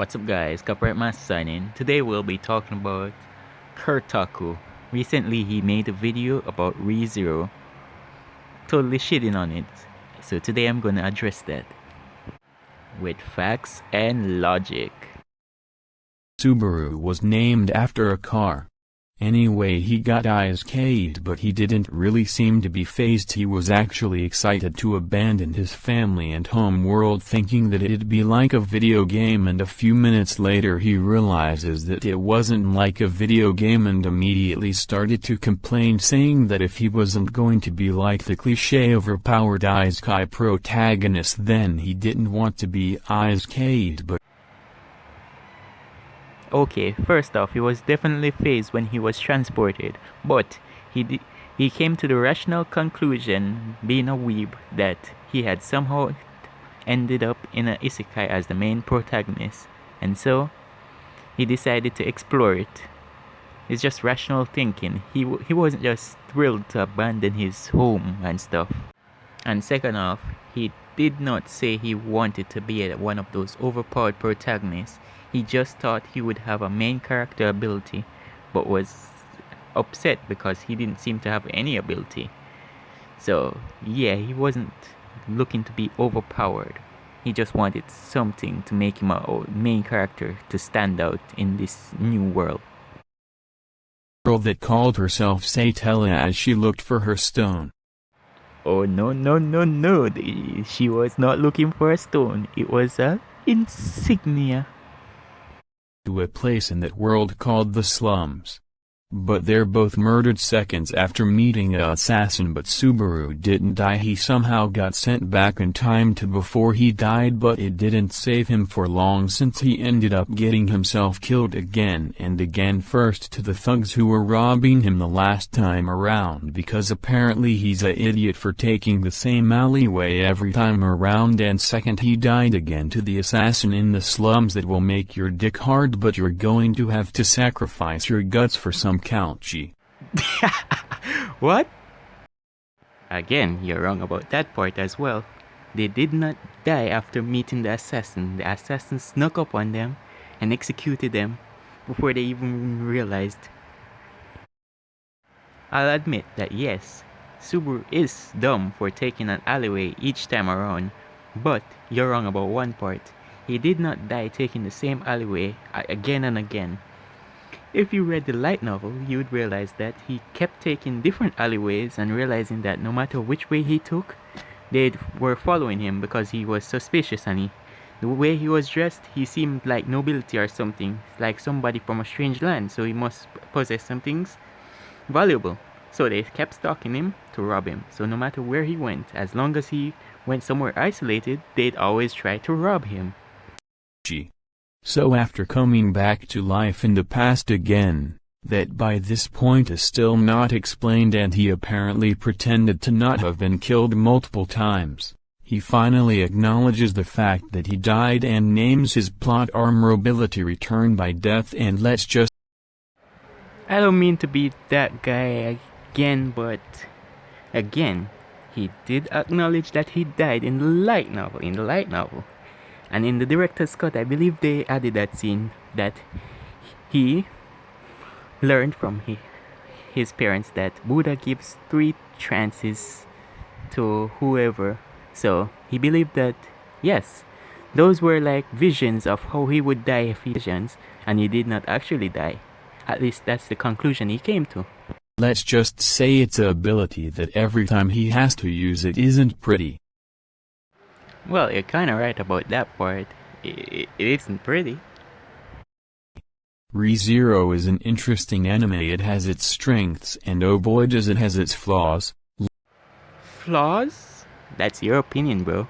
What's up guys, Corporate Master signing. Today we'll be talking about Kerr Taku. Recently he made a video about ReZero, totally shitting on it. So today I'm gonna address that with facts and logic. Subaru was named after a car. Anyway, he got ISK'd, but he didn't really seem to be fazed. He was actually excited to abandon his family and home world, thinking that it'd be like a video game, and a few minutes later he realizes that it wasn't like a video game and immediately started to complain, saying that if he wasn't going to be like the cliché overpowered Isekai protagonist, then he didn't want to be Isek'd. But Okay, first off, he was definitely fazed when he was transported, but he came to the rational conclusion, being a weeb, that he had somehow ended up in an isekai as the main protagonist, and so he decided to explore it. It's just rational thinking. He wasn't just thrilled to abandon his home and stuff. And second off, he did not say he wanted to be one of those overpowered protagonists. He just thought he would have a main character ability, but was upset because he didn't seem to have any ability. So yeah, he wasn't looking to be overpowered. He just wanted something to make him a main character to stand out in this new world. girl that called herself Satella as she looked for her stone. Oh no, she was not looking for a stone. It was a insignia. To a place in that world called the slums. But they're both murdered seconds after meeting an assassin, but Subaru didn't die. He somehow got sent back in time to before he died, but it didn't save him for long, since he ended up getting himself killed again and again, first to the thugs who were robbing him the last time around, because apparently he's a idiot for taking the same alleyway every time around, and second he died again to the assassin in the slums that will make your dick hard, but you're going to have to sacrifice your guts for some country. What? Again, you're wrong about that part as well. They did not die after meeting the assassin. The assassin snuck up on them and executed them before they even realized. I'll admit that yes, Subaru is dumb for taking an alleyway each time around, but you're wrong about one part. He did not die taking the same alleyway again and again. If you read the light novel, you would realize that he kept taking different alleyways and realizing that no matter which way he took, they were following him because he was suspicious, and the way he was dressed, he seemed like nobility or something, like somebody from a strange land, so he must possess some things valuable. So they kept stalking him to rob him. So no matter where he went, as long as he went somewhere isolated, they'd always try to rob him. So after coming back to life in the past again, that by this point is still not explained, and he apparently pretended to not have been killed multiple times, he finally acknowledges the fact that he died and names his plot armor ability Return by Death. And let's just... I don't mean to be that guy again, but again, he did acknowledge that he died in the light novel. And in the director's cut, I believe they added that scene that he learned from his parents that Buddha gives 3 chances to whoever. So he believed that, yes, those were like visions of how he would die if he visions, and he did not actually die. At least that's the conclusion he came to. Let's just say it's an ability that every time he has to use it isn't pretty. Well, you're kinda right about that part. It isn't pretty. ReZero is an interesting anime. It has its strengths, and oh boy does it has its flaws. Flaws? That's your opinion, bro.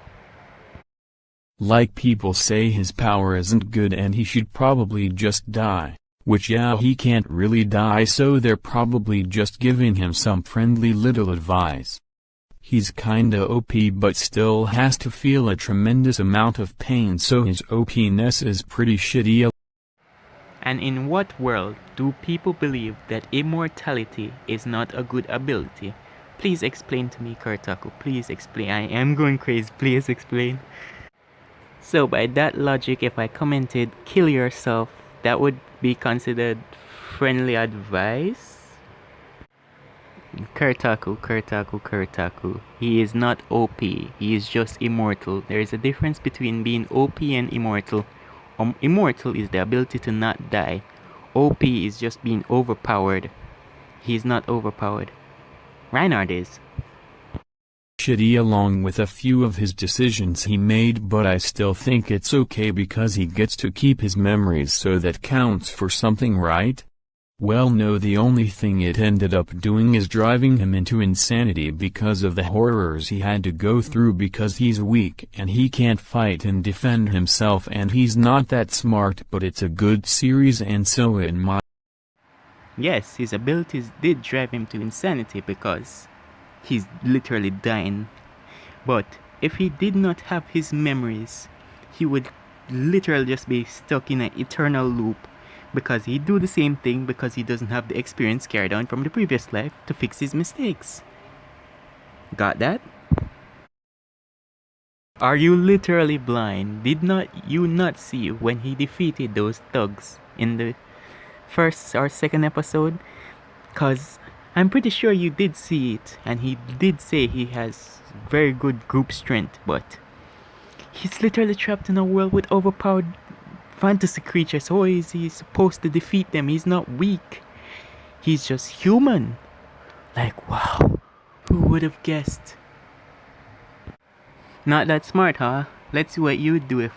Like people say his power isn't good and he should probably just die. Which yeah, he can't really die, so they're probably just giving him some friendly little advice. He's kinda OP but still has to feel a tremendous amount of pain, so his OP-ness is pretty shitty. And in what world do people believe that immortality is not a good ability? Please explain to me, Kerr Taku. Please explain. I am going crazy. Please explain. So by that logic, if I commented kill yourself, that would be considered friendly advice? Kerr Taku, Kerr Taku, Kerr Taku. He is not OP, he is just immortal. There is a difference between being OP and immortal. Immortal is the ability to not die. OP is just being overpowered. He is not overpowered. Reinhardt is. Shitty along with a few of his decisions he made, but I still think it's okay because he gets to keep his memories, so that counts for something, right? Well no, the only thing it ended up doing is driving him into insanity because of the horrors he had to go through, because he's weak and he can't fight and defend himself and he's not that smart. But it's a good series, and so in my Yes, his abilities did drive him to insanity because he's literally dying. But if he did not have his memories, he would literally just be stuck in an eternal loop, because he'd do the same thing because he doesn't have the experience carried on from the previous life to fix his mistakes. Got that? Are you literally blind? Did not you not see when he defeated those thugs in the first or second episode? Cause I'm pretty sure you did see it, and he did say he has very good group strength, but he's literally trapped in a world with overpowered fantasy creatures. How is he supposed to defeat them? He's not weak. He's just human. Like, wow. Who would have guessed? Not that smart, huh? Let's see what you would do if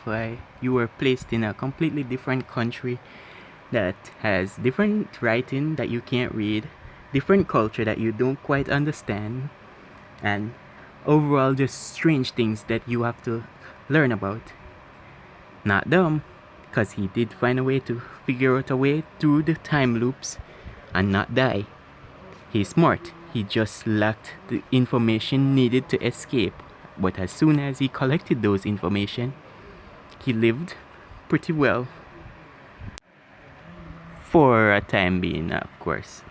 you were placed in a completely different country that has different writing that you can't read, different culture that you don't quite understand, and overall just strange things that you have to learn about. Not dumb, because he did find a way to figure out a way through the time loops and not die. He's smart, he just lacked the information needed to escape. But as soon as he collected those information, he lived pretty well. For a time being, of course.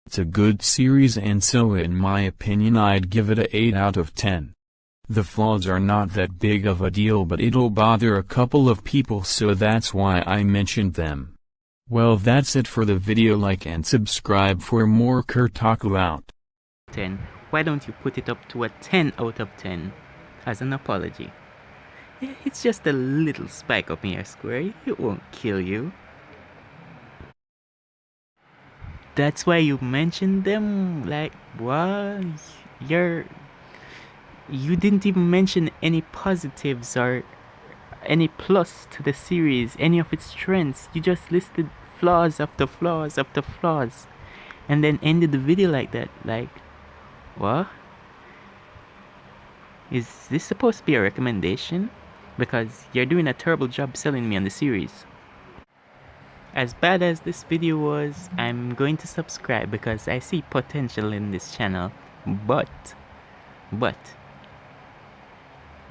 It's a good series, and so in my opinion I'd give it a 8 out of 10. The flaws are not that big of a deal, but it'll bother a couple of people, so that's why I mentioned them. Well, that's it for the video. Like and subscribe for more Kerr Taku out. 10. Why don't you put it up to a 10 out of 10 as an apology? Yeah, it's just a little spike up in your square. It won't kill you. That's why you mentioned them. Like, what? You didn't even mention any positives or any plus to the series, any of its strengths. You just listed flaws after flaws after flaws, and then ended the video like that. Like, what? Is this supposed to be a recommendation? Because you're doing a terrible job selling me on the series. As bad as this video was, I'm going to subscribe because I see potential in this channel. But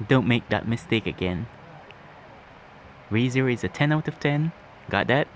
don't make that mistake again. ReZero is a 10 out of 10. Got that?